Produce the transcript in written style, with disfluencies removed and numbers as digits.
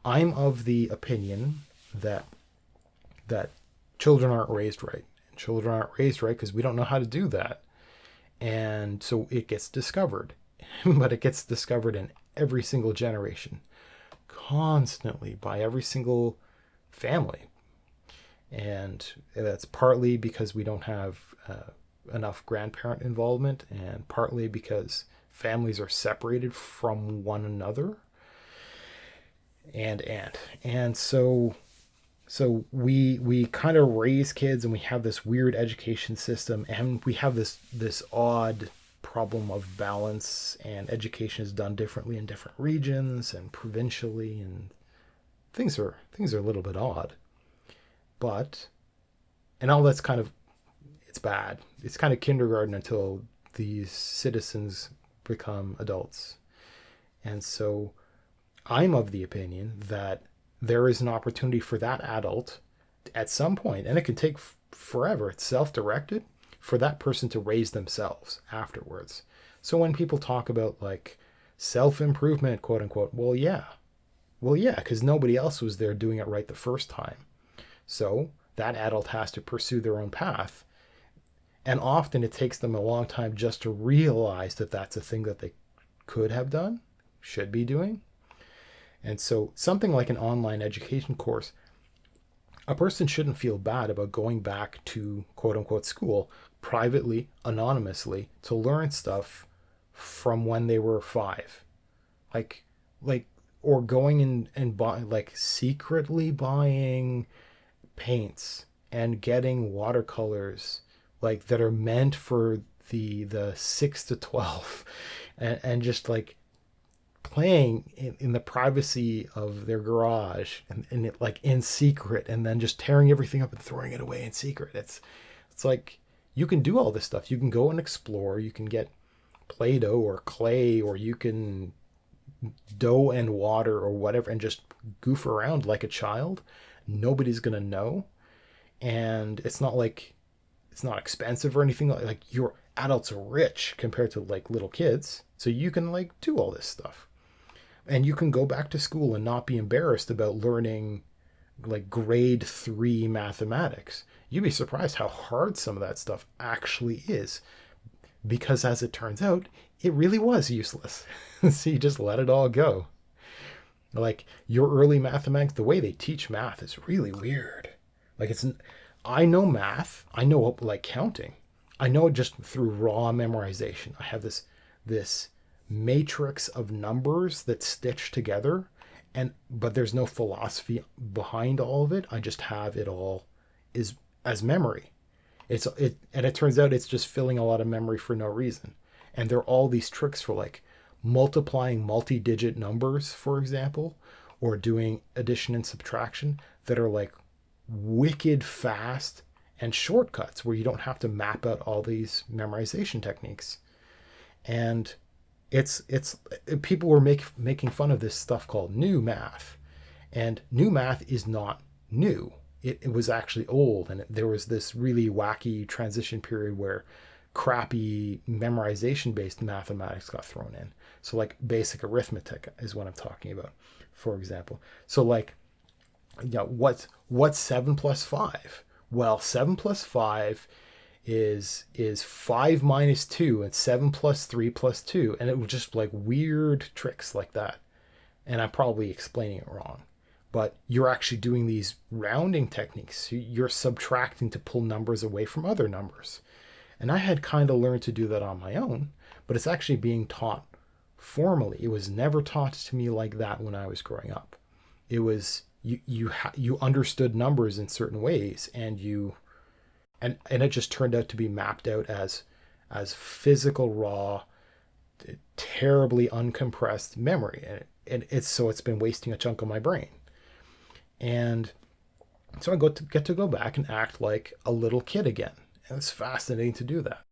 I'm of the opinion that that children aren't raised right. And children aren't raised right because we don't know how to do that. And so it gets discovered. But it gets discovered in every single generation, constantly by every single family. And that's partly because we don't have enough grandparent involvement, and partly because families are separated from one another. And so we kind of raise kids, and we have this weird education system, and we have this odd problem of balance, and education is done differently in different regions and provincially, and things are a little bit odd. But and all that's kind of, it's bad. It's kind of kindergarten until these citizens become adults. And so I'm of the opinion that there is an opportunity for that adult at some point, and it can take forever, it's self directed, for that person to raise themselves afterwards. So when people talk about like self improvement, quote unquote, well, yeah, because nobody else was there doing it right the first time. So that adult has to pursue their own path. And often it takes them a long time just to realize that that's a thing that they could have done, should be doing. And so something like an online education course, a person shouldn't feel bad about going back to quote unquote school privately, anonymously, to learn stuff from when they were 5. Like, like, or going and buying, like secretly buying paints and getting watercolors like that are meant for the 6 to 12, and just like playing in the privacy of their garage, and it like in secret, and then just tearing everything up and throwing it away in secret. It's like you can do all this stuff. You can go and explore. You can get Play-Doh or clay, or you can dough and water or whatever, and just goof around like a child. Nobody's gonna know, and it's not expensive or anything. Like your adults are rich compared to like little kids, so you can like do all this stuff, and you can go back to school and not be embarrassed about learning like grade 3 mathematics. You'd be surprised how hard some of that stuff actually is, because as it turns out, it really was useless. So you just let it all go. Like your early mathematics, the way they teach math is really weird. Like I know math, I know like counting, I know it just through raw memorization. I have this matrix of numbers that stitch together, and but there's no philosophy behind all of it. I just have it all is as memory. And it turns out it's just filling a lot of memory for no reason. And there are all these tricks for like multiplying multi-digit numbers, for example, or doing addition and subtraction that are like wicked fast, and shortcuts where you don't have to map out all these memorization techniques. And it's people were making fun of this stuff called new math, and new math is not new. It was actually old, and there was this really wacky transition period where crappy memorization based mathematics got thrown in. So like basic arithmetic is what I'm talking about, for example. So like, what's 7 plus 5? Well, 7 plus 5 is 5 minus 2, and 7 plus 3 plus 2, and it was just like weird tricks like that. And I'm probably explaining it wrong, but you're actually doing these rounding techniques. You're subtracting to pull numbers away from other numbers. And I had kind of learned to do that on my own, but it's actually being taught formally. It was never taught to me like that when I was growing up. It was you understood numbers in certain ways, and it just turned out to be mapped out as physical raw, terribly uncompressed memory, and it's been wasting a chunk of my brain. And so I get to go back and act like a little kid again, and it's fascinating to do that.